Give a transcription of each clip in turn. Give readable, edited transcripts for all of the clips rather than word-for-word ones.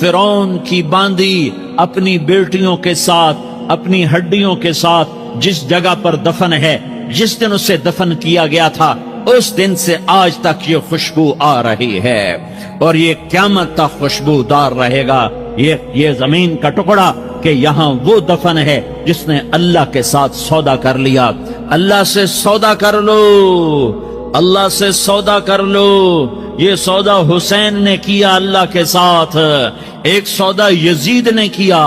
فرعون کی باندی اپنی بیٹیوں کے ساتھ اپنی ہڈیوں کے ساتھ جس جگہ پر دفن ہے جس دن اسے دفن کیا گیا تھا اس دن سے آج تک یہ خوشبو آ رہی ہے اور یہ قیامت تک خوشبو دار رہے گا یہ زمین کا ٹکڑا کہ یہاں وہ دفن ہے جس نے اللہ کے ساتھ سودا کر لیا اللہ سے سودا کر لو اللہ سے سودا کر لو یہ سودا حسین نے کیا اللہ کے ساتھ ایک سودا یزید نے کیا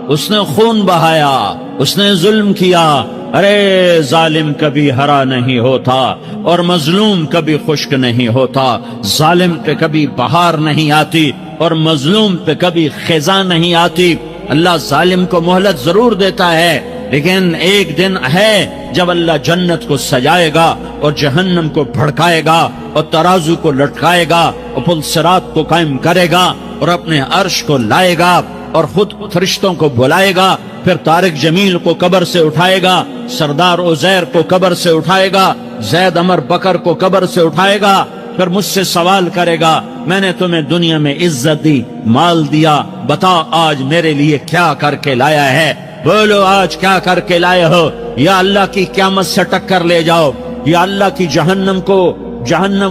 اس نے خون بہایا اس نے ظلم کیا ارے ظالم کبھی ہرا نہیں ہوتا اور مظلوم کبھی خشک نہیں ہوتا ظالم پہ کبھی بہار نہیں آتی اور مظلوم پہ کبھی خزاں نہیں آتی اللہ ظالم کو مہلت ضرور دیتا ہے لیکن ایک دن ہے جب اللہ جنت کو سجائے گا اور جہنم کو بھڑکائے گا اور ترازو کو لٹکائے گا اور پل صراط کو قائم کرے گا اور اپنے عرش کو لائے گا اور خود فرشتوں کو بلائے گا پھر طارق جمیل کو قبر سے اٹھائے گا سردار عزیر کو قبر سے اٹھائے گا زید عمر بکر کو قبر سے اٹھائے گا پھر مجھ سے سوال کرے گا میں نے تمہیں دنیا میں عزت دی مال دیا بتا آج میرے لیے کیا کر کے لایا ہے بولو آج کیا کر کے لائے ہو یا اللہ کی قیامت سے ٹکر لے جاؤ یا اللہ کی جہنم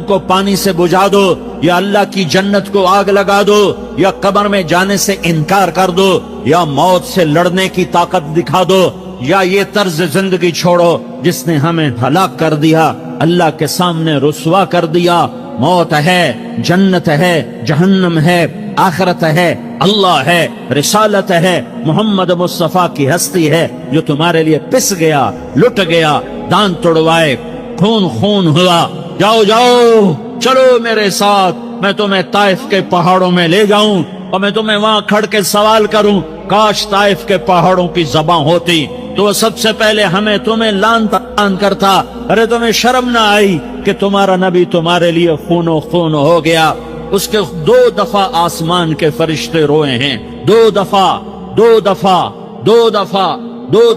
کو پانی سے بجھا دو یا اللہ کی جنت کو آگ لگا دو یا قبر میں جانے سے انکار کر دو یا موت سے لڑنے کی طاقت دکھا دو یا یہ طرز زندگی چھوڑو جس نے ہمیں ہلاک کر دیا اللہ کے سامنے رسوا کر دیا موت ہے جنت ہے جہنم ہے آخرت ہے اللہ ہے رسالت ہے محمد مصطفیٰ کی ہستی ہے جو تمہارے لیے پس گیا لٹ گیا دان توڑوائے خون ہوا جاؤ چلو میرے ساتھ میں تمہیں طائف کے پہاڑوں میں لے جاؤں اور میں تمہیں وہاں کھڑ کے سوال کروں کاش طائف کے پہاڑوں کی زباں ہوتی تو وہ سب سے پہلے ہمیں تمہیں لان کرتا ارے تمہیں شرم نہ آئی کہ تمہارا نبی تمہارے لیے خون ہو گیا اس کے 2 دفعہ آسمان کے فرشتے روئے ہیں 2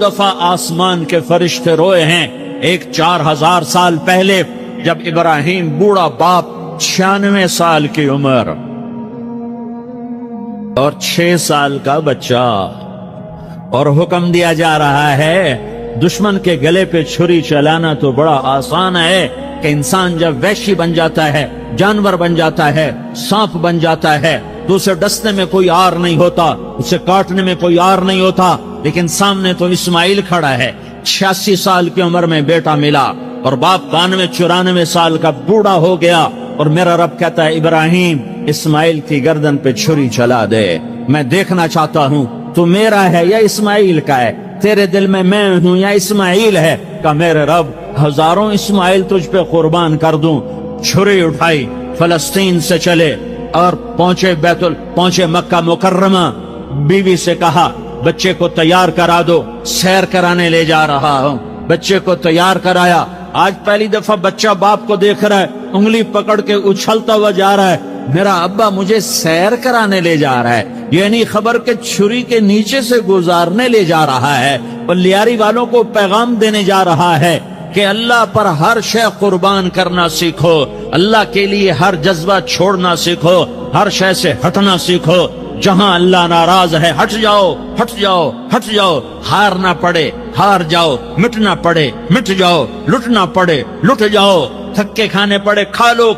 دفعہ آسمان کے فرشتے روئے ہیں ایک 4000 سال پہلے جب ابراہیم بوڑھا باپ 96 سال کی عمر اور 6 سال کا بچہ اور حکم دیا جا رہا ہے دشمن کے گلے پہ چھری چلانا تو بڑا آسان ہے کہ انسان جب وحشی بن جاتا ہے جانور بن جاتا ہے سانپ بن جاتا ہے تو اسے ڈسنے میں کوئی آر نہیں ہوتا اسے کاٹنے میں کوئی آر نہیں ہوتا لیکن سامنے تو اسماعیل کھڑا ہے 86 سال کی عمر میں بیٹا ملا اور باپ 94 سال کا بوڑھا ہو گیا اور میرا رب کہتا ہے ابراہیم اسماعیل کی گردن پہ چھری چلا دے میں دیکھنا چاہتا ہوں تو میرا ہے یا اسماعیل کا ہے تیرے دل میں ہوں یا اسماعیل ہے کہ میرے رب ہزاروں اسماعیل تجھ پہ قربان کر دوں چھری اٹھائی فلسطین سے چلے اور پہنچے مکہ مکرمہ بیوی سے کہا بچے کو تیار کرا دو سیر کرانے لے جا رہا ہوں بچے کو تیار کرایا آج پہلی دفعہ بچہ باپ کو دیکھ رہا ہے انگلی پکڑ کے اچھلتا ہوا جا رہا ہے میرا ابا مجھے سیر کرانے لے جا رہا ہے یعنی خبر کے چھری کے نیچے سے گزارنے لے جا رہا ہے اور لیاری والوں کو پیغام دینے جا رہا ہے کہ اللہ پر ہر شے قربان کرنا سیکھو اللہ کے لیے ہر جذبہ چھوڑنا سیکھو ہر شے سے ہٹنا سیکھو جہاں اللہ ناراض ہے ہٹ جاؤ ہار نہ پڑے ہار جاؤ مٹنا پڑے مٹ جاؤ لٹنا پڑے لٹ جاؤ تھکے کھانے پڑے کھا لو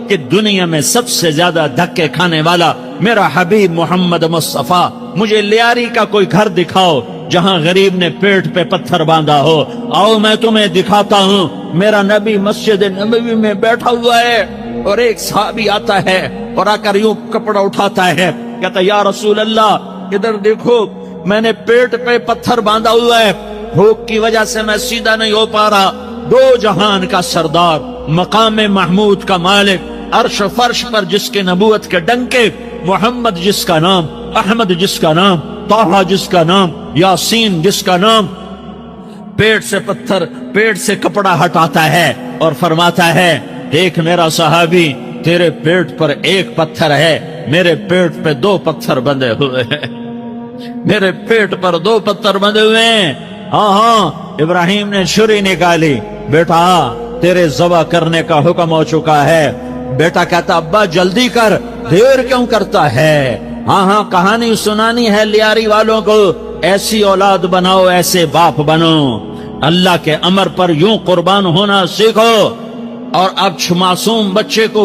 کہ دنیا میں سب سے زیادہ دھکے کھانے والا میرا حبیب محمد مصطفیٰ مجھے لیاری کا کوئی گھر دکھاؤ جہاں غریب نے پیٹ پہ پتھر باندھا ہو آؤ میں تمہیں دکھاتا ہوں میرا نبی مسجد نبوی میں بیٹھا ہوا ہے اور ایک صحابی آتا ہے اور آ کر یوں کپڑا اٹھاتا ہے کہتا یا رسول اللہ ادھر دیکھو میں نے پیٹ پہ پتھر باندھا ہوا ہے بھوک کی وجہ سے میں سیدھا نہیں ہو پا رہا 2 جہان کا سردار مقام محمود کا مالک عرش فرش پر جس کے نبوت کے ڈنکے محمد جس کا نام احمد جس کا نام طٰہٰ جس کا نام یاسین جس کا نام پیٹ سے کپڑا ہٹاتا ہے اور فرماتا ہے دیکھ میرا صحابی تیرے پیٹ پر 1 پتھر ہے میرے پیٹ پہ 2 پتھر بندھے ہوئے ہیں میرے پیٹ پر 2 پتھر بندھے ہوئے ہیں ہاں ابراہیم نے چھری نکالی بیٹا تیرے ذبح کرنے کا حکم ہو چکا ہے بیٹا کہتا ابا جلدی کر، دیر کیوں کرتا ہے؟ ہاں کہانی سنانی ہے لیاری والوں کو، ایسی اولاد بناؤ، ایسے باپ بنو، اللہ کے امر پر یوں قربان ہونا سیکھو۔ اور اب معصوم بچے کو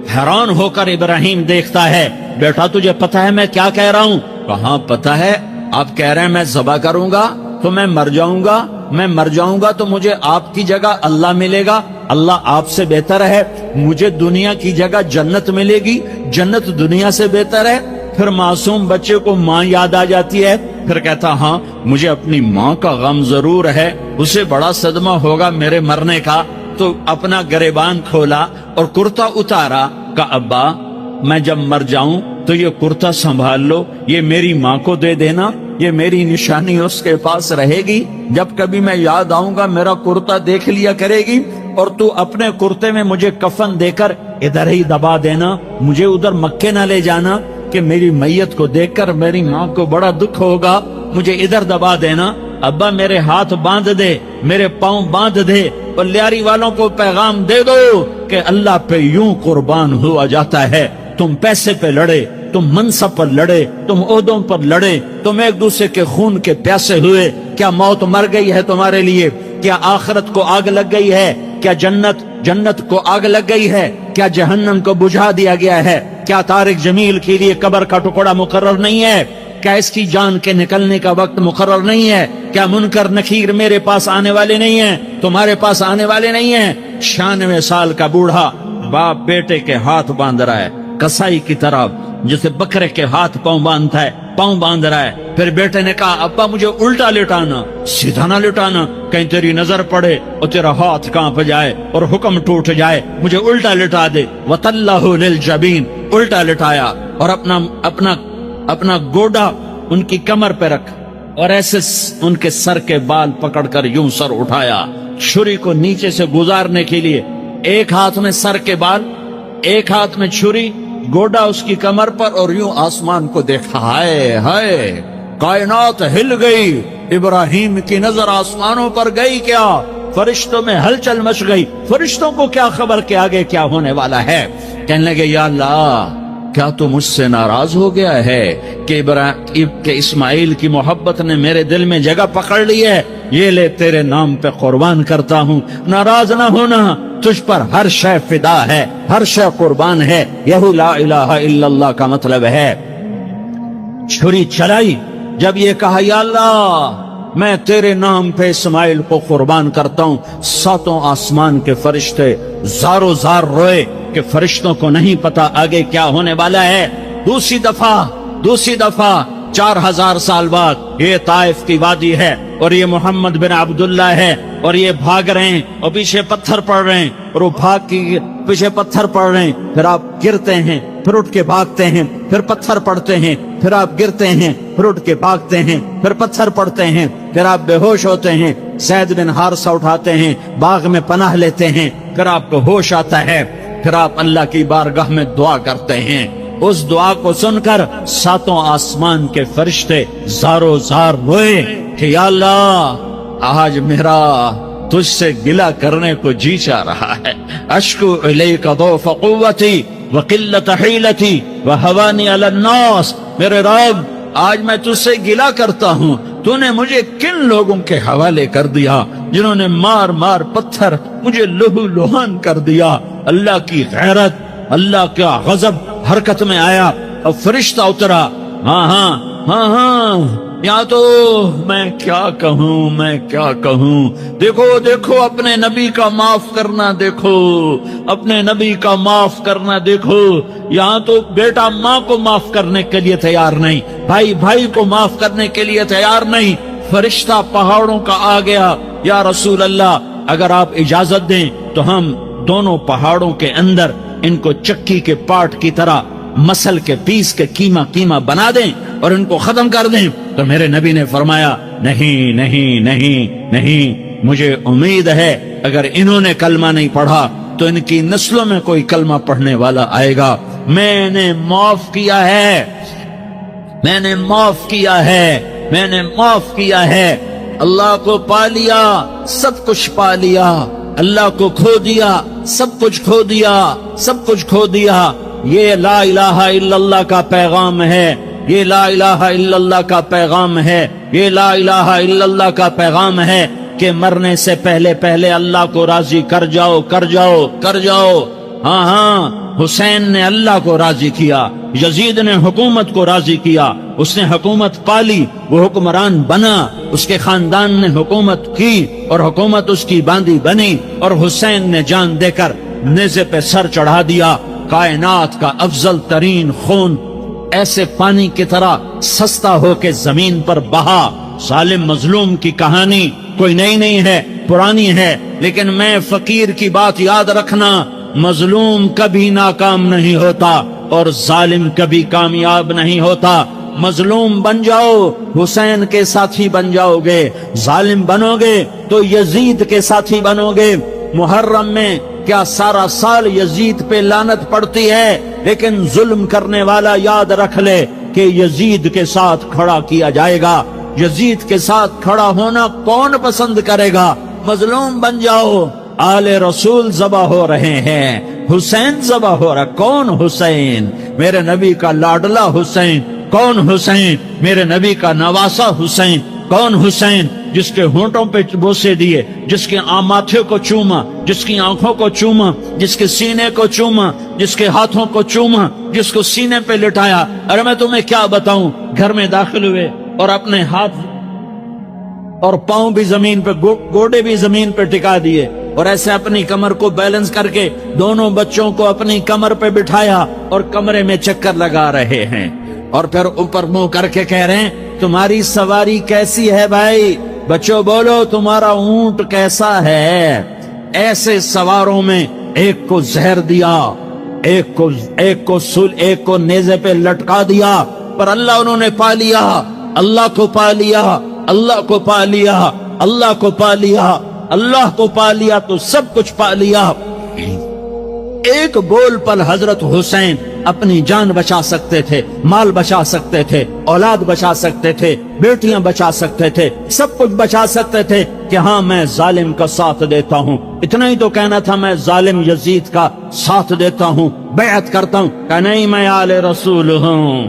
حیران ہو کر ابراہیم دیکھتا ہے، بیٹا تجھے پتا ہے میں کیا کہہ رہا ہوں؟ کہاں پتا ہے، آپ کہہ رہے ہیں میں ذبح کروں گا تو میں مر جاؤں گا، میں مر جاؤں گا تو مجھے آپ کی جگہ اللہ ملے گا، اللہ آپ سے بہتر ہے، مجھے دنیا کی جگہ جنت ملے گی، جنت دنیا سے بہتر ہے۔ پھر معصوم بچے کو ماں یاد آ جاتی ہے، پھر کہتا ہاں مجھے اپنی ماں کا غم ضرور ہے، اسے بڑا صدمہ ہوگا میرے مرنے کا۔ تو اپنا گریبان کھولا اور کرتا اتارا، کہ ابا میں جب مر جاؤں تو یہ کرتا سنبھال لو، یہ میری ماں کو دے دینا، یہ میری نشانی اس کے پاس رہے گی، جب کبھی میں یاد آؤں گا میرا کرتا دیکھ لیا کرے گی، اور تو اپنے کرتے میں مجھے کفن دے کر ادھر ہی دبا دینا، مجھے ادھر مکے نہ لے جانا کہ میری میت کو دیکھ کر میری ماں کو بڑا دکھ ہوگا، مجھے ادھر دبا دینا۔ ابا میرے ہاتھ باندھ دے، میرے پاؤں باندھ دے، اور لیاری والوں کو پیغام دے دو کہ اللہ پہ یوں قربان ہوا جاتا ہے۔ تم پیسے پہ لڑے، تم منصب پر لڑے، تم عہدوں پر لڑے، تم ایک دوسرے کے خون کے پیاسے ہوئے، کیا موت مر گئی ہے تمہارے لیے؟ کیا آخرت کو آگ لگ گئی ہے؟ کیا جنت کو آگ لگ گئی ہے؟ کیا جہنم کو بجھا دیا گیا ہے؟ کیا طارق جمیل کے لیے قبر کا ٹکڑا مقرر نہیں ہے؟ کیا اس کی جان کے نکلنے کا وقت مقرر نہیں ہے؟ کیا منکر نکیر میرے پاس آنے والے نہیں ہیں، تمہارے پاس آنے والے نہیں ہیں؟ 96 سال کا بوڑھا باپ بیٹے کے ہاتھ باندھ رہا ہے، کسائی کی طرح جسے بکرے کے ہاتھ پاؤں باندھتا ہے، پاؤں باندھ رہا ہے۔ پھر بیٹے نے کہا ابا مجھے الٹا لٹانا، سیدھا نہ لٹانا، کہیں تیری نظر پڑے اور تیرا ہاتھ کانپ جائے اور حکم ٹوٹ جائے، مجھے الٹا لٹا دے۔ وَتَلَّهُ لِلْجَبِينِ، الٹا لٹایا اور اپنا گوڈا ان کی کمر پہ رکھ، اور ایسے ان کے سر کے بال پکڑ کر یوں سر اٹھایا، چھری کو نیچے سے گزارنے کے لیے، ایک ہاتھ میں سر کے بال، ایک ہاتھ میں چھری، گوڈا اس کی کمر پر، اور یوں آسمان کو دیکھا۔ ہائے ہائے، کائنات ہل گئی، ابراہیم کی نظر آسمانوں پر گئی، کیا فرشتوں میں ہلچل مچ گئی، فرشتوں کو کیا خبر کہ آگے کیا ہونے والا ہے۔ کہنے لگے یا اللہ کیا تو مجھ سے ناراض ہو گیا ہے کہ اسماعیل کی محبت نے میرے دل میں جگہ پکڑ لی ہے؟ یہ لے تیرے نام پہ قربان کرتا ہوں، ناراض نہ ہونا، تجھ پر ہر شے فدا ہے، ہر شے قربان ہے، یہی لا الہ الا اللہ کا مطلب ہے۔ چھری چلائی، جب یہ کہا یا اللہ میں تیرے نام پہ اسماعیل کو قربان کرتا ہوں، 7 آسمان کے فرشتے زارو زار روئے کہ فرشتوں کو نہیں پتا آگے کیا ہونے والا ہے۔ دوسری دفعہ 4000 سال بعد یہ طائف کی وادی ہے، اور یہ محمد بن عبداللہ ہے، اور یہ بھاگ رہے ہیں اور پیچھے پتھر پڑ رہے ہیں، اور وہ بھاگ کے پیچھے پتھر پڑ رہے ہیں، پھر آپ گرتے ہیں، پھر اٹھ کے بھاگتے ہیں، پھر پتھر پڑتے ہیں، پھر آپ گرتے ہیں، پھر اٹھ کے بھاگتے ہیں، پھر پتھر پڑتے ہیں، پھر آپ بے ہوش ہوتے ہیں، زید بن حارثہ اٹھاتے ہیں، باغ میں پناہ لیتے ہیں، پھر آپ کو ہوش آتا ہے، پھر آپ اللہ کی بارگاہ میں دعا کرتے ہیں۔ اس دعا کو سن کر 7 آسمان کے فرشتے زارو زار روئے کہ یا اللہ آج میرا تجھ سے گلہ کرنے کو جی چاہ رہا ہے، اشکو الیک ضعف قوتی وقلت حیلتی وہوانی علی الناس، میرے رب آج میں تجھ سے گلہ کرتا ہوں، تو نے مجھے کن لوگوں کے حوالے کر دیا جنہوں نے مار مار پتھر مجھے لہو لہان کر دیا۔ اللہ کی غیرت، اللہ کا غضب حرکت میں آیا اور فرشتہ اترا۔ ہاں یا تو میں کیا کہوں، دیکھو اپنے نبی کا معاف کرنا، دیکھو اپنے نبی کا معاف کرنا، دیکھو یہاں تو بیٹا ماں کو معاف کرنے کے لیے تیار نہیں، بھائی کو معاف کرنے کے لیے تیار نہیں، فرشتہ پہاڑوں کا آ گیا، یا رسول اللہ اگر آپ اجازت دیں تو ہم دونوں پہاڑوں کے اندر ان کو چکی کے پاٹ کی طرح مسل کے پیس کے کیما بنا دیں اور ان کو ختم کر دیں۔ تو میرے نبی نے فرمایا نہیں، مجھے امید ہے اگر انہوں نے کلمہ نہیں پڑھا تو ان کی نسلوں میں کوئی کلمہ پڑھنے والا آئے گا۔ میں نے معاف کیا ہے، اللہ کو پا لیا، سب کچھ پا لیا، اللہ کو کھو دیا، سب کچھ کھو دیا، سب کچھ کھو دیا۔ یہ لا الہ الا اللہ کا پیغام ہے، یہ لا الہ الا اللہ کا پیغام ہے، یہ لا الہ الا اللہ کا پیغام ہے کہ مرنے سے پہلے پہلے اللہ کو راضی کر جاؤ، کر جاؤ، کر جاؤ۔ ہاں ہاں، حسین نے اللہ کو راضی کیا، یزید نے حکومت کو راضی کیا، اس نے حکومت پالی، وہ حکمران بنا، اس کے خاندان نے حکومت کی اور حکومت اس کی باندھی بنی، اور حسین نے جان دے کر نیزے پہ سر چڑھا دیا۔ کائنات کا افضل ترین خون ایسے پانی کی طرح سستا ہو کے زمین پر بہا۔ ظالم مظلوم کی کہانی کوئی نئی نہیں ہے، پرانی ہے، لیکن میں فقیر کی بات یاد رکھنا، مظلوم کبھی ناکام نہیں ہوتا اور ظالم کبھی کامیاب نہیں ہوتا۔ مظلوم بن جاؤ حسین کے ساتھی بن جاؤ گے، ظالم بنو گے تو یزید کے ساتھی بنو گے۔ محرم میں کیا سارا سال یزید پہ لعنت پڑتی ہے، لیکن ظلم کرنے والا یاد رکھ لے کہ یزید کے ساتھ کھڑا کیا جائے گا۔ یزید کے ساتھ کھڑا ہونا کون پسند کرے گا؟ مظلوم بن جاؤ۔ آل رسول ذبح ہو رہے ہیں، حسین ذبح ہو رہا۔ کون حسین؟ میرے نبی کا لاڈلا حسین۔ کون حسین؟ میرے نبی کا نواسا حسین۔ کون حسین؟ جس کے ہونٹوں پہ بوسے دیے، جس کے ماتھے کو چوما، جس کی آنکھوں کو چوما، جس کے سینے کو چوما، جس کے ہاتھوں کو چوما، جس کو سینے پہ لٹایا۔ ارے میں تمہیں کیا بتاؤں، گھر میں داخل ہوئے اور اپنے ہاتھ اور پاؤں بھی زمین پہ، گوڑے بھی زمین پہ ٹکا دیے، اور ایسے اپنی کمر کو بیلنس کر کے دونوں بچوں کو اپنی کمر پہ بٹھایا اور کمرے میں چکر لگا رہے ہیں، اور پھر اوپر منہ کر کے کہہ رہے ہیں تمہاری سواری کیسی ہے بھائی؟ بچوں بولو تمہارا اونٹ کیسا ہے؟ ایسے سواروں میں ایک کو زہر دیا، ایک کو نیزے پہ لٹکا دیا، پر اللہ انہوں نے پا لیا، اللہ کو پا لیا، اللہ کو پا لیا، اللہ کو پا لیا، اللہ کو پا لیا تو سب کچھ پا لیا۔ ایک بول پل حضرت حسین اپنی جان بچا سکتے تھے، مال بچا سکتے تھے، اولاد بچا سکتے تھے، بیٹیاں بچا سکتے تھے، سب کچھ بچا سکتے تھے کہ ہاں میں ظالم کا ساتھ دیتا ہوں۔ اتنا ہی تو کہنا تھا میں ظالم یزید کا ساتھ دیتا ہوں، بیعت کرتا ہوں، کہ نہیں میں آل رسول ہوں،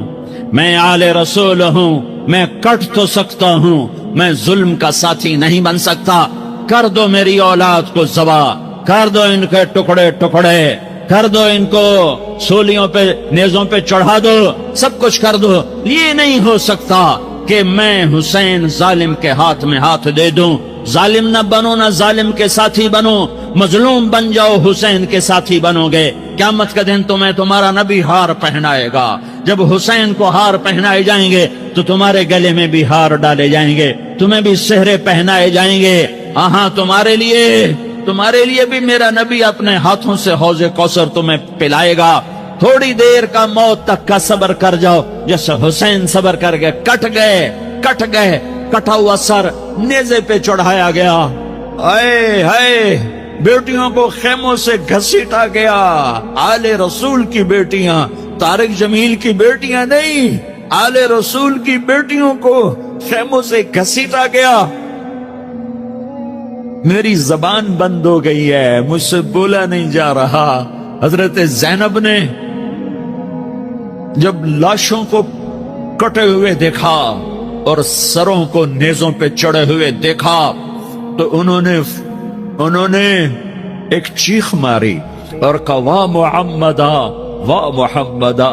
میں آل رسول ہوں، میں کٹ تو سکتا ہوں، میں ظلم کا ساتھی نہیں بن سکتا۔ کر دو میری اولاد کو ذبح، کر دو ان کے ٹکڑے ٹکڑے، کر دو ان کو سولیوں پہ نیزوں پہ چڑھا دو، سب کچھ کر دو۔ یہ نہیں ہو سکتا کہ میں حسین ظالم کے ہاتھ میں ہاتھ دے دوں۔ ظالم نہ بنو، نہ ظالم کے ساتھی بنو، مظلوم بن جاؤ، حسین کے ساتھی بنو گے۔ قیامت کا دن تمہیں تمہارا نبی ہار پہنائے گا۔ جب حسین کو ہار پہنائے جائیں گے تو تمہارے گلے میں بھی ہار ڈالے جائیں گے، تمہیں بھی سہرے پہنائے جائیں گے۔ ہاں تمہارے لیے بھی میرا نبی اپنے ہاتھوں سے حوض کوثر تمہیں پلائے گا۔ تھوڑی دیر کا موت تک کا صبر کر جاؤ، جیسے حسین صبر کر گئے، کٹ گئے، کٹا ہوا سر نیزے پہ چڑھایا گیا۔ اے ہائے، بیٹیوں کو خیموں سے گھسیٹا گیا۔ آل رسول کی بیٹیاں، طارق جمیل کی بیٹیاں نہیں، آل رسول کی بیٹیوں کو خیموں سے گھسیٹا گیا۔ میری زبان بند ہو گئی ہے، مجھ سے بولا نہیں جا رہا۔ حضرت زینب نے جب لاشوں کو کٹے ہوئے دیکھا اور سروں کو نیزوں پہ چڑھے ہوئے دیکھا تو انہوں نے ایک چیخ ماری اور کہا واہ محمدہ، واہ محمدہ،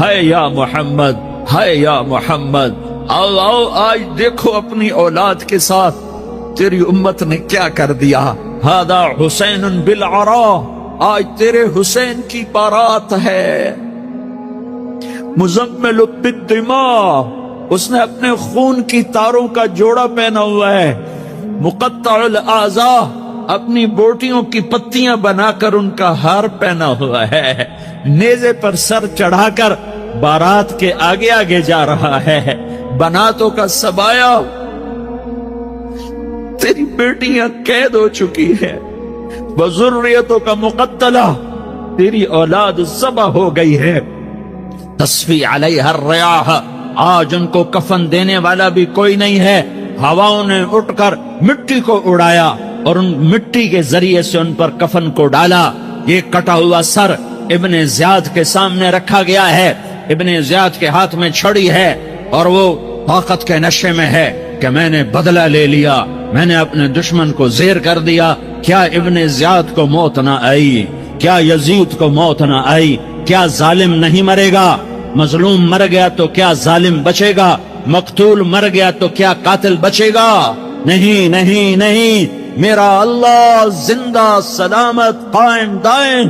ہائے یا محمد، ہائے یا محمد۔ آؤ آج دیکھو اپنی اولاد کے ساتھ تیری امت نے کیا کر دیا۔ ہذا حسین بالعراء، آج تیرے حسین کی بارات ہے۔ مزمل بالدماء، اس نے اپنے خون کی تاروں کا جوڑا پہنا ہوا ہے۔ مقطع الاعضاء، اپنی بوٹیوں کی پتیاں بنا کر ان کا ہار پہنا ہوا ہے۔ نیزے پر سر چڑھا کر بارات کے آگے آگے جا رہا ہے۔ بناتوں کا سبایا، تیری بیٹیاں قید ہو چکی ہے۔ وذریتوں کا مقتلہ، تیری اولاد ذبح ہو گئی ہے۔ تصفی علیہ الریاح، آج ان کو کفن دینے والا بھی کوئی نہیں ہے۔ ہواؤں نے اٹھ کر مٹی کو اڑایا اور ان مٹی کے ذریعے سے ان پر کفن کو ڈالا. یہ کٹا ہوا سر ابن زیاد کے سامنے رکھا گیا ہے. ابن زیاد کے ہاتھ میں چھڑی ہے اور وہ طاقت کے نشے میں ہے کہ میں نے بدلہ لے لیا, میں نے اپنے دشمن کو زیر کر دیا. کیا ابن زیاد کو موت نہ آئی؟ کیا یزید کو موت نہ آئی؟ کیا ظالم نہیں مرے گا؟ مظلوم مر گیا تو کیا ظالم بچے گا؟ مقتول مر گیا تو کیا قاتل بچے گا؟ نہیں نہیں نہیں, میرا اللہ زندہ سلامت قائم دائم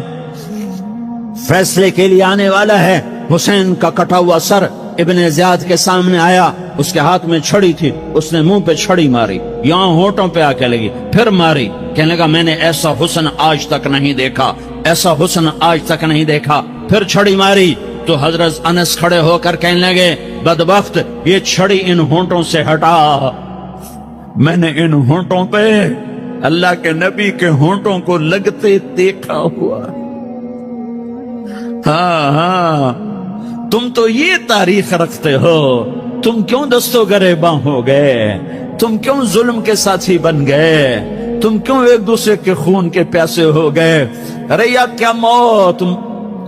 فیصلے کے لیے آنے والا ہے. حسین کا کٹا ہوا سر ابن زیاد کے سامنے آیا, اس کے ہاتھ میں چھڑی تھی, اس نے منہ پہ چھڑی ماری, یہاں ہونٹوں پہ آ کے لگی, پھر ماری. کہنے لگا میں نے ایسا حسن آج تک نہیں دیکھا, ایسا حسن آج تک نہیں دیکھا. پھر چھڑی ماری تو حضرت انس کھڑے ہو کر کہنے لگے بدبخت, یہ چھڑی ان ہونٹوں سے ہٹا. میں نے ان ہونٹوں پہ اللہ کے نبی کے ہونٹوں کو لگتے دیکھا ہوا. ہاں ہاں, تم تو یہ تاریخ رکھتے ہو, تم کیوں دستو گریباں ہو گئے, تم کیوں ظلم کے ساتھی بن گئے, تم کیوں ایک دوسرے کے خون کے پیاسے ہو گئے. ارے یا کیا موت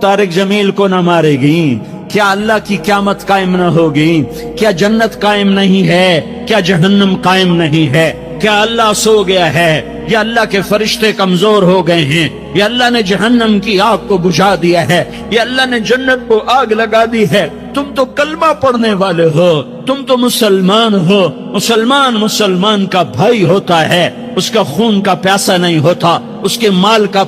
طارق جمیل کو نہ مارے گی؟ کیا اللہ کی قیامت قائم نہ ہوگی؟ کیا جنت قائم نہیں ہے؟ کیا جہنم قائم نہیں ہے؟ کیا اللہ سو گیا ہے؟ یا اللہ کے فرشتے کمزور ہو گئے ہیں؟ یا اللہ نے جہنم کی آگ کو بجھا دیا ہے؟ یا اللہ نے جنت کو آگ لگا دی ہے؟ تم تو کلمہ پڑھنے والے ہو, تم تو مسلمان ہو. مسلمان کا بھائی ہوتا ہے, اس کا خون کا پیاسا نہیں ہوتا, اس کے مال کا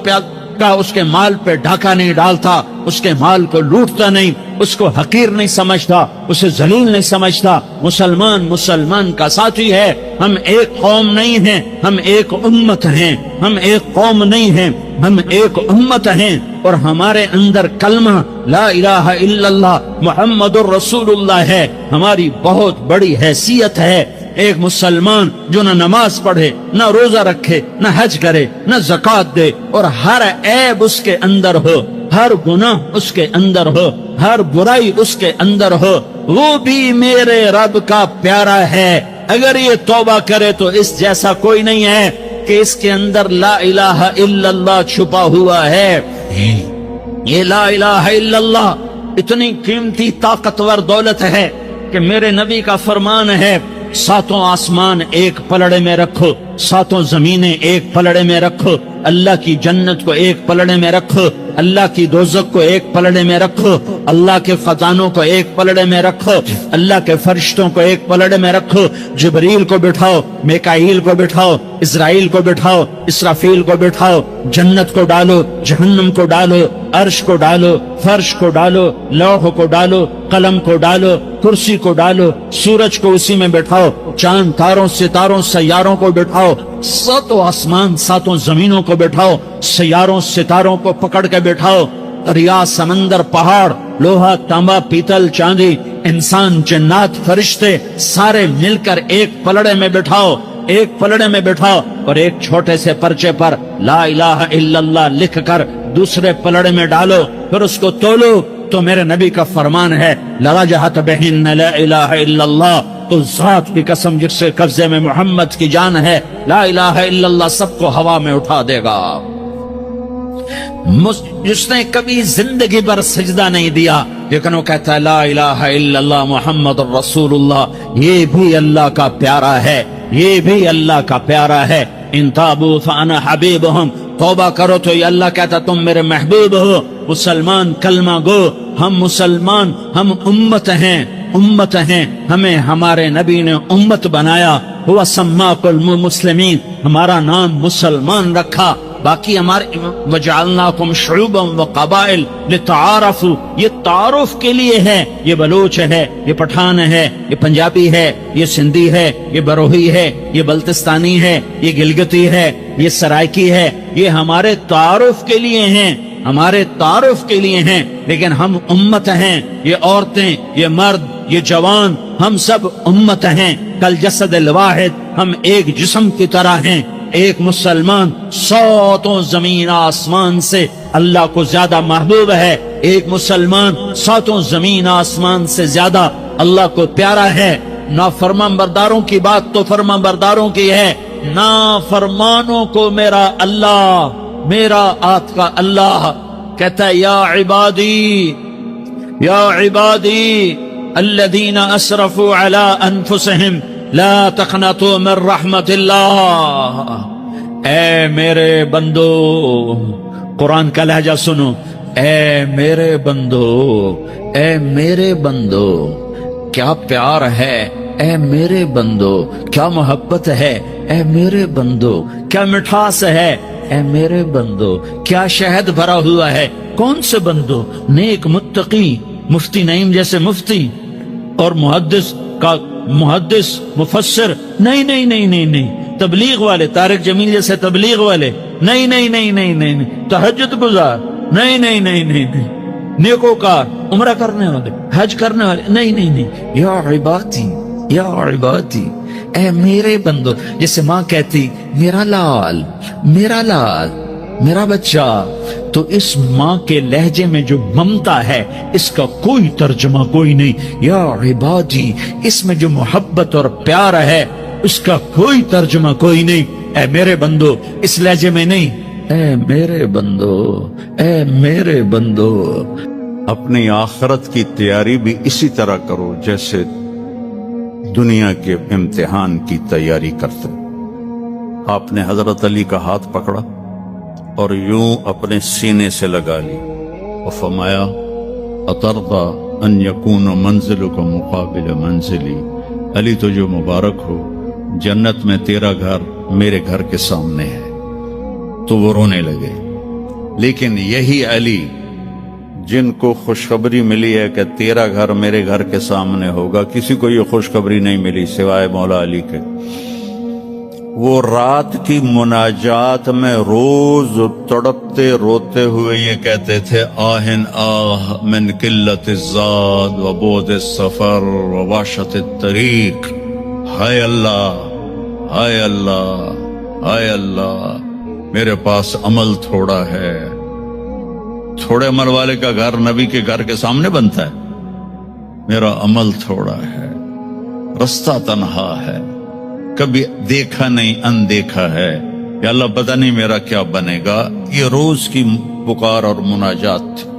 اس کے مال پہ ڈھاکہ نہیں ڈالتا, اس کے مال کو لوٹتا نہیں, اس کو حقیر نہیں سمجھتا, اسے ذلیل نہیں سمجھتا. مسلمان کا ساتھی ہے. ہم ایک قوم نہیں ہیں, ہم ایک امت ہیں. ہم ایک قوم نہیں ہیں, ہم ایک امت ہیں. اور ہمارے اندر کلمہ لا الہ الا اللہ محمد الرسول اللہ ہے. ہماری بہت بڑی حیثیت ہے. ایک مسلمان جو نہ نماز پڑھے, نہ روزہ رکھے, نہ حج کرے, نہ زکوٰۃ دے, اور ہر عیب اس کے اندر ہو, ہر گناہ اس کے اندر ہو, ہر برائی اس کے اندر ہو, وہ بھی میرے رب کا پیارا ہے. اگر یہ توبہ کرے تو اس جیسا کوئی نہیں ہے کہ اس کے اندر لا الہ الا اللہ چھپا ہوا ہے. یہ لا الہ الا اللہ اتنی قیمتی طاقتور دولت ہے کہ میرے نبی کا فرمان ہے, ساتوں آسمان ایک پلڑے میں رکھو, ساتوں زمینیں ایک پلڑے میں رکھو, اللہ کی جنت کو ایک پلڑے میں رکھو, اللہ کی دوزخ کو ایک پلڑے میں رکھو, اللہ کے خزانوں کو ایک پلڑے میں رکھو, اللہ کے فرشتوں کو ایک پلڑے میں رکھو. جبریل کو بٹھاؤ, میکائیل کو بٹھاؤ, اسرائیل کو بٹھاؤ, اسرافیل کو بٹھاؤ. جنت کو ڈالو, جہنم کو ڈالو, عرش کو ڈالو, فرش کو ڈالو, لوح کو ڈالو, قلم کو ڈالو, کرسی کو ڈالو, سورج کو اسی میں بٹھاؤ, چاند تاروں ستاروں سیاروں کو بٹھاؤ, ساتوں آسمان ساتوں زمینوں کو بٹھاؤ, سیاروں ستاروں کو پکڑ کے بٹھاؤ. دریا, سمندر, پہاڑ, لوہا, تانبا, پیتل, چاندی, انسان, جنات, فرشتے سارے مل کر ایک پلڑے میں بٹھاؤ, ایک پلڑے میں بٹھاؤ. اور ایک چھوٹے سے پرچے پر لا الہ الا اللہ لکھ کر دوسرے پلڑے میں ڈالو, پھر اس کو تولو. تو میرے نبی کا فرمان ہے لرجحت بہن لا الہ الا اللہ. تو ذات کی قسم جس سے قبضے میں محمد کی جان ہے, لا الہ الا اللہ سب کو ہوا میں اٹھا دے گا. جس نے کبھی زندگی پر سجدہ نہیں دیا لیکن وہ کہتا ہے لا الہ الا اللہ محمد الرسول اللہ, یہ بھی اللہ کا پیارا ہے, یہ بھی اللہ کا پیارا ہے. ان تابوا فانا حبیبہم, توبہ کرو تو یہ اللہ کہتا تم میرے محبوب ہو. مسلمان کلمہ گو, ہم مسلمان, ہم امت ہیں, ہمیں ہمارے نبی نے امت بنایا. ہوا سماکم المسلمین, ہمارا نام مسلمان رکھا. باقی ہمارے وجعلناکم شعوبا وقبائل لتعارفوا, یہ تعارف کے لیے ہے. یہ بلوچ ہے, یہ پٹھان ہے, یہ پنجابی ہے, یہ سندھی ہے, یہ بروہی ہے, یہ بلتستانی ہے, یہ گلگتی ہے, یہ سرائکی ہے. یہ ہمارے تعارف کے لیے ہیں, ہمارے تعارف کے لیے ہیں. لیکن ہم امت ہیں, یہ عورتیں, یہ مرد, یہ جوان, ہم سب امت ہیں. کل جسد الواحد, ہم ایک جسم کی طرح ہیں. ایک مسلمان ساتوں زمین آسمان سے اللہ کو زیادہ محبوب ہے. ایک مسلمان ساتوں زمین آسمان سے زیادہ اللہ کو پیارا ہے. نافرمان برداروں کی بات تو فرمان برداروں کی ہے, نافرمانوں کو میرا اللہ، میرا آت کا اللہ کہتا ہے یا عبادی الذین اسرفوا علی انفسہم لا تقنطوا من رحمت اللہ، اے میرے بندو، قرآن کا لہجہ سنو، اے میرے بندو، اے میرے بندو، کیا پیار ہے، اے میرے بندو، کیا محبت ہے، اے میرے بندو، کیا مٹھاس ہے، اے میرے بندو، کیا شہد بھرا ہوا ہے، کون سے بندو، نیک متقی، مفتی نعیم جیسے مفتی اور محدث کا محدث مفسر، نہیں نہیں نہیں نہیں نہیں، تبلیغ والے، طارق جمیل جیسے تبلیغ والے، نہیں نہیں نہیں نہیں نہیں، تہجد گزار، نہیں نہیں نہیں نہیں نہیں، نیکوکار، عمرہ کرنے والے، حج کرنے والے، نہیں نہیں نہیں، یا عبادی، یا عبادی، اے میرے بندو، جیسے ماں کہتی میرا لال، میرا لال، میرا بچہ، تو اس ماں کے لہجے میں جو ممتا ہے اس کا کوئی ترجمہ کوئی نہیں، یا عبادی، اس میں جو محبت اور پیار ہے اس کا کوئی ترجمہ کوئی نہیں، اے میرے بندو، اس لہجے میں نہیں، اے میرے بندو، اے میرے بندو۔ اپنی آخرت کی تیاری بھی اسی طرح کرو جیسے دنیا کے امتحان کی تیاری کرتے۔ آپ نے حضرت علی کا ہاتھ پکڑا اور یوں اپنے سینے سے لگا لی اور فرمایا اترضى ان یکون منزلک مقابل منزلی، علی تو جو مبارک ہو، جنت میں تیرا گھر میرے گھر کے سامنے ہے۔ تو وہ رونے لگے۔ لیکن یہی علی جن کو خوشخبری ملی ہے کہ تیرا گھر میرے گھر کے سامنے ہوگا، کسی کو یہ خوشخبری نہیں ملی سوائے مولا علی کے، وہ رات کی مناجات میں روز تڑپتے روتے ہوئے یہ کہتے تھے آہن آہ من قلت الزاد و بعد السفر و وحشت الطریق، ہائے اللہ، ہائے اللہ، ہائے اللہ، میرے پاس عمل تھوڑا ہے۔ تھوڑے عمل والے کا گھر نبی کے گھر کے سامنے بنتا ہے، میرا عمل تھوڑا ہے، رستہ تنہا ہے، کبھی دیکھا نہیں اندیکھا ہے، یا اللہ پتہ نہیں میرا کیا بنے گا۔ یہ روز کی پکار اور مناجات تھی۔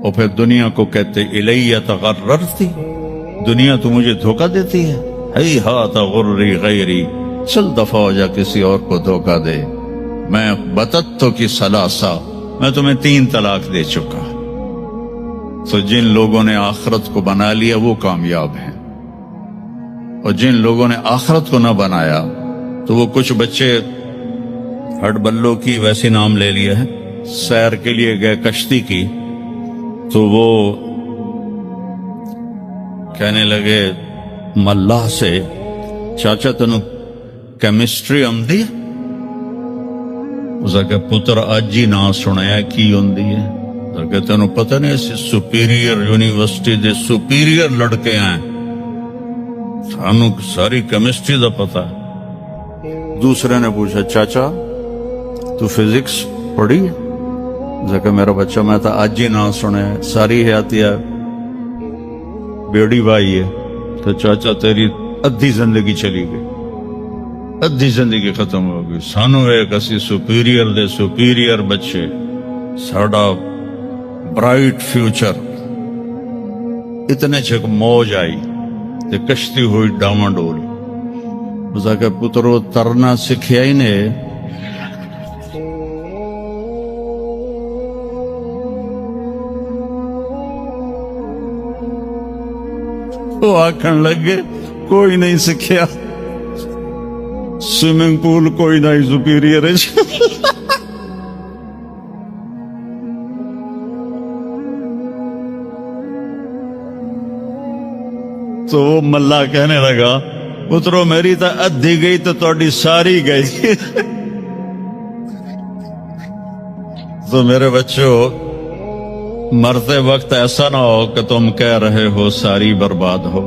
اور پھر دنیا کو کہتے الیہ تغررتی، دنیا تو مجھے دھوکہ دیتی ہے، ہی ہاتھ غری غیری، چل دفعہ ہو جا کسی اور کو دھوکہ دے، میں بتتو کی ثلاثہ، میں تمہیں 3 طلاق دے چکا۔ تو جن لوگوں نے آخرت کو بنا لیا وہ کامیاب ہیں، اور جن لوگوں نے آخرت کو نہ بنایا تو وہ کچھ بچے ہٹ بلوں کی ویسے نام لے لیے ہیں، سیر کے لیے گئے کشتی کی، تو وہ کہنے لگے ملاح سے چاچا تنو کیمسٹری آمدی ہے؟ اسے کہ پتر اج ہی نہ سنیا کی ہوندی ہے؟ اسے کہ تنو پتہ نہیں ایسی سپیریئر یونیورسٹی دے سپیریئر لڑکے ہیں، سانو ساری کیمسٹری دا پتا ہے۔ دوسرے نے پوچھا چاچا تو فزکس پڑھی ہے؟ اسے کہ میرا بچہ میں تو اج ہی نہ سنیا، ساری حیاتیہ بیڑی بائی ہے۔ تو چاچا تیری ادھی زندگی چلی گئی، ادھی زندگی ختم ہو گئی، سانو ایک اسی سپیریئر دے سپیریئر بچے، ساڑا برائٹ فیوچر۔ اتنے چھک موج آئی تے کشتی ہوئی ڈاما ڈول۔ اسا کہ پترو ترنا سکھیا ہی نے، وہ آکھن لگے کوئی نہیں سکھیا، سوئمنگ پول کوئی نہیں سپیریئر ہے۔ تو وہ ملا کہنے لگا پترو میری تو ادھی گئی تو تھوڑی ساری گئی۔ تو میرے بچوں مرتے وقت ایسا نہ ہو کہ تم کہہ رہے ہو ساری برباد ہو،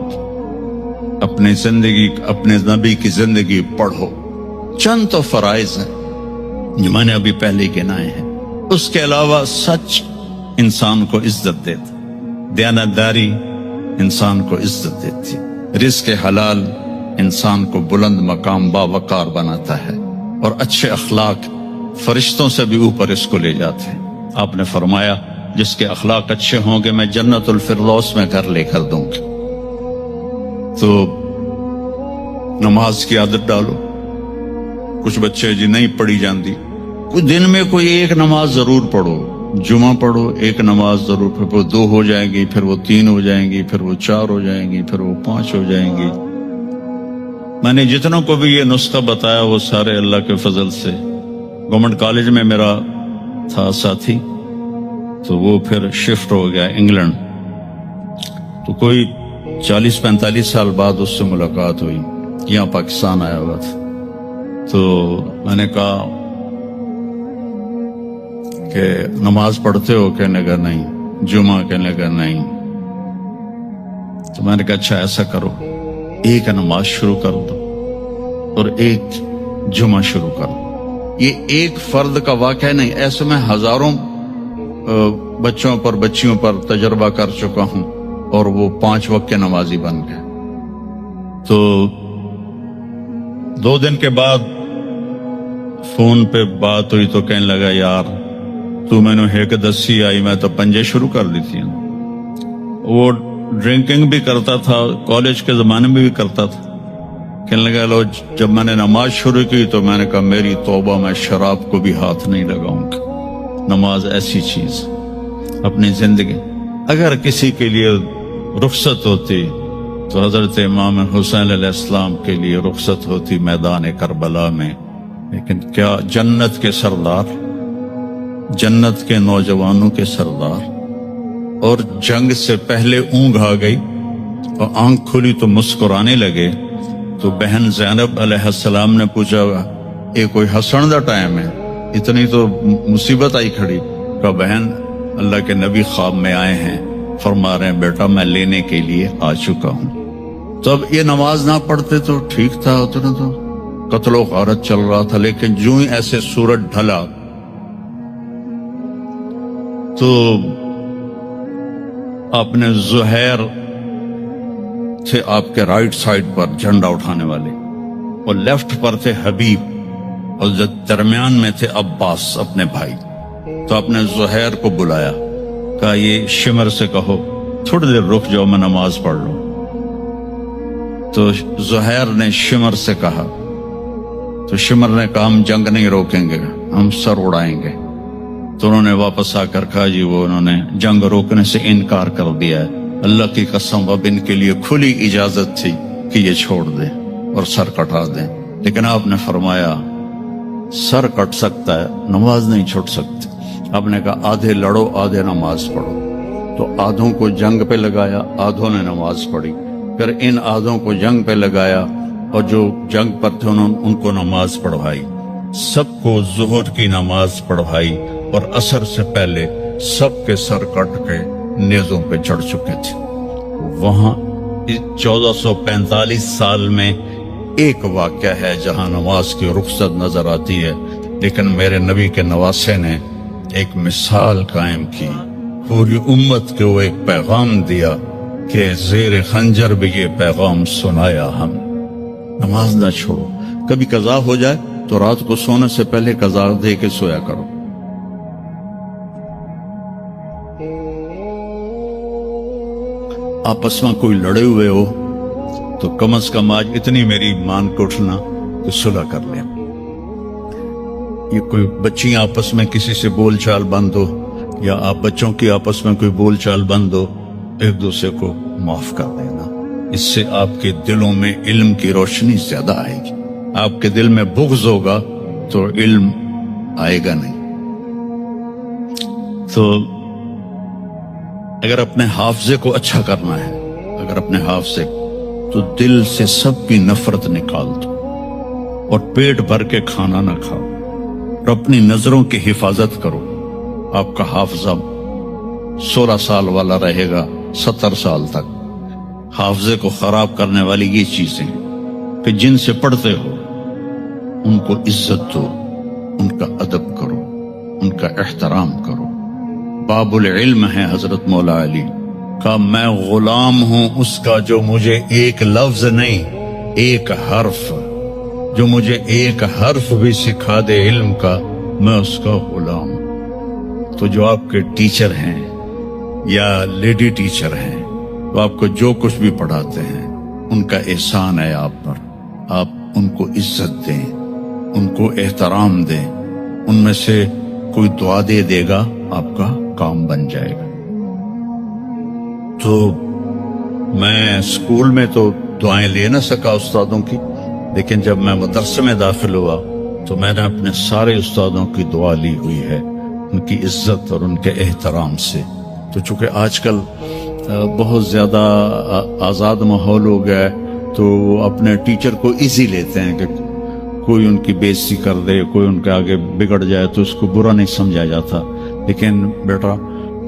اپنی زندگی، اپنے نبی کی زندگی پڑھو۔ چند تو فرائض ہیں جو میں نے ابھی پہلے گنائے ہیں، اس کے علاوہ سچ انسان کو عزت دیتا، دیانتداری انسان کو عزت دیتی، رزق حلال انسان کو بلند مقام باوقار بناتا ہے، اور اچھے اخلاق فرشتوں سے بھی اوپر اس کو لے جاتے ہیں۔ آپ نے فرمایا جس کے اخلاق اچھے ہوں گے میں جنت الفردوس میں گھر لے کر دوں گا۔ تو نماز کی عادت ڈالو۔ کچھ بچے جی نہیں پڑھی جاندی، کوئی دن میں کوئی ایک نماز ضرور پڑھو، جمعہ پڑھو، ایک نماز ضرور پڑھو، پھر وہ 2 ہو جائیں گی، پھر وہ 3 ہو جائیں گی، پھر وہ 4 ہو جائیں گی، پھر وہ 5 ہو جائیں گی۔ میں نے جتنوں کو بھی یہ نسخہ بتایا وہ سارے اللہ کے فضل سے، گورنمنٹ کالج میں میرا تھا ساتھی، تو وہ پھر شفٹ ہو گیا انگلینڈ، تو کوئی 40-45 سال بعد اس سے ملاقات ہوئی، یہاں پاکستان آیا ہوا تھا۔ تو میں نے کہا کہ نماز پڑھتے ہو؟ کہنے لگا نہیں۔ جمعہ؟ کہنے لگا نہیں۔ تو میں نے کہا اچھا ایسا کرو، ایک نماز شروع کر دو اور ایک جمعہ شروع کر دو۔ یہ ایک فرد کا واقعہ نہیں، ایسے میں ہزاروں بچوں پر بچیوں پر تجربہ کر چکا ہوں، اور وہ 5 وقت کے نمازی بن گئے۔ تو 2 دن کے بعد فون پہ بات ہوئی تو کہنے لگا یار تو میں نے ایک دسی آئی، میں تو پنجے شروع کر دی تھی۔ وہ ڈرنکنگ بھی کرتا تھا، کالج کے زمانے میں بھی کرتا تھا۔ کہنے لگا لو جب میں نے نماز شروع کی تو میں نے کہا میری توبہ، میں شراب کو بھی ہاتھ نہیں لگاؤں گا۔ نماز ایسی چیز اپنی زندگی، اگر کسی کے لیے رخصت ہوتی تو حضرت امام حسین علیہ السلام کے لیے رخصت ہوتی میدان کربلا میں، لیکن کیا جنت کے سردار، جنت کے نوجوانوں کے سردار، اور جنگ سے پہلے اونگ آ گئی اور آنکھ کھلی تو مسکرانے لگے، تو بہن زینب علیہ السلام نے پوچھا یہ کوئی ہسن دا ٹائم ہے، اتنی تو مصیبت آئی کھڑی؟ کہا بہن اللہ کے نبی خواب میں آئے ہیں، فرما رہے ہیں بیٹا میں لینے کے لیے آ چکا ہوں۔ تو اب یہ نماز نہ پڑھتے تو ٹھیک تھا، اتنا تو قتل و غارت چل رہا تھا، لیکن جو ہی ایسے سورج ڈھلا تو آپ نے زہیر تھے آپ کے رائٹ سائڈ پر جھنڈا اٹھانے والے، اور لیفٹ پر تھے حبیب، اور درمیان میں تھے عباس اپنے بھائی۔ تو آپ نے زہیر کو بلایا، کہا یہ شمر سے کہو تھوڑی دیر رک جاؤ میں نماز پڑھ لوں۔ تو زہیر نے شمر سے کہا، تو شمر نے کہا ہم جنگ نہیں روکیں گے، ہم سر اڑائیں گے۔ تو انہوں نے واپس آ کر کہا جی وہ انہوں نے جنگ روکنے سے انکار کر دیا ہے، اللہ کی قسم اب ان کے لیے کھلی اجازت تھی کہ یہ چھوڑ دیں اور سر کٹا دیں، لیکن آپ نے فرمایا سر کٹ سکتا ہے، نماز نہیں چھوڑ سکتی۔ آپ نے کہا آدھے لڑو آدھے نماز پڑھو۔ تو آدھوں کو جنگ پہ لگایا، آدھوں نے نماز پڑھی، پھر ان آدھوں کو جنگ پہ لگایا، اور جو جنگ پر تھے ان کو نماز پڑھوائی، سب کو ظہر کی نماز پڑھوائی، اور عصر سے پہلے سب کے سر کٹ کے نیزوں پہ چڑھ چکے تھے۔ وہاں 1445 سال میں ایک واقعہ ہے جہاں نماز کی رخصت نظر آتی ہے، لیکن میرے نبی کے نواسے نے ایک مثال قائم کی، پوری امت کو ایک پیغام دیا کہ زیر خنجر بھی یہ پیغام سنایا ہم، نماز نہ چھوڑو۔ کبھی قضا ہو جائے تو رات کو سونے سے پہلے قضا دے کے سویا کرو۔ آپس میں کوئی لڑے ہوئے ہو تو کم از کم آج اتنی میری مان کو اٹھنا کہ صلح کر لیں۔ یہ کوئی بچیاں آپس میں کسی سے بول چال بند ہو، یا آپ بچوں کی آپس میں کوئی بول چال بند ہو، ایک دوسرے کو معاف کر دینا، اس سے آپ کے دلوں میں علم کی روشنی زیادہ آئے گی۔ آپ کے دل میں بغض ہوگا تو علم آئے گا نہیں۔ تو اگر اپنے حافظے کو اچھا کرنا ہے، اگر اپنے حافظے تو دل سے سب کی نفرت نکال دو، اور پیٹ بھر کے کھانا نہ کھاؤ، اور اپنی نظروں کی حفاظت کرو۔ آپ کا حافظہ 16 سال والا رہے گا 70 سال تک۔ حافظے کو خراب کرنے والی یہ چیزیں کہ جن سے پڑھتے ہو ان کو عزت دو، ان کا ادب کرو، ان کا احترام کرو۔ باب العلم ہے حضرت مولا علی کا، میں غلام ہوں اس کا جو مجھے ایک لفظ نہیں ایک حرف، جو مجھے ایک حرف بھی سکھا دے علم کا، میں اس کا غلام ہوں۔ تو جو آپ کے ٹیچر ہیں یا لیڈی ٹیچر ہیں، وہ آپ کو جو کچھ بھی پڑھاتے ہیں، ان کا احسان ہے آپ پر۔ آپ ان کو عزت دیں، ان کو احترام دیں، ان میں سے کوئی دعا دے دے گا، آپ کا کام بن جائے گا۔ تو میں اسکول میں تو دعائیں لے نہ سکا استادوں کی، لیکن جب میں مدرسے میں داخل ہوا تو میں نے اپنے سارے استادوں کی دعا لی ہوئی ہے، ان کی عزت اور ان کے احترام سے۔ تو چونکہ آج کل بہت زیادہ آزاد ماحول ہو گیا ہے، تو اپنے ٹیچر کو ایزی لیتے ہیں کہ کوئی ان کی بےعزتی کر دے، کوئی ان کے آگے بگڑ جائے تو اس کو برا نہیں سمجھا جاتا۔ لیکن بیٹا،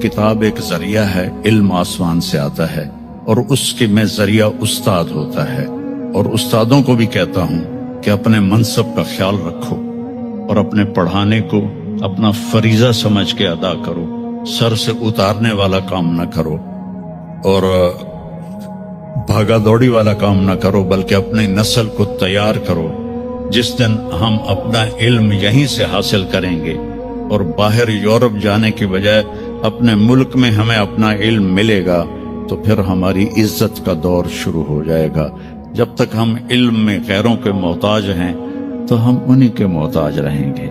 کتاب ایک ذریعہ ہے، علم آسمان سے آتا ہے، اور اس کے میں ذریعہ استاد ہوتا ہے۔ اور استادوں کو بھی کہتا ہوں کہ اپنے منصب کا خیال رکھو اور اپنے پڑھانے کو اپنا فریضہ سمجھ کے ادا کرو، سر سے اتارنے والا کام نہ کرو اور بھاگا دوڑی والا کام نہ کرو، بلکہ اپنی نسل کو تیار کرو۔ جس دن ہم اپنا علم یہیں سے حاصل کریں گے اور باہر یورپ جانے کے بجائے اپنے ملک میں ہمیں اپنا علم ملے گا، تو پھر ہماری عزت کا دور شروع ہو جائے گا۔ جب تک ہم علم میں غیروں کے محتاج ہیں تو ہم انہی کے محتاج رہیں گے۔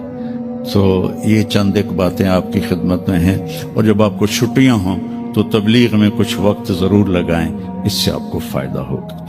تو یہ چند ایک باتیں آپ کی خدمت میں ہیں، اور جب آپ کو چھٹیاں ہوں تو تبلیغ میں کچھ وقت ضرور لگائیں، اس سے آپ کو فائدہ ہوگا۔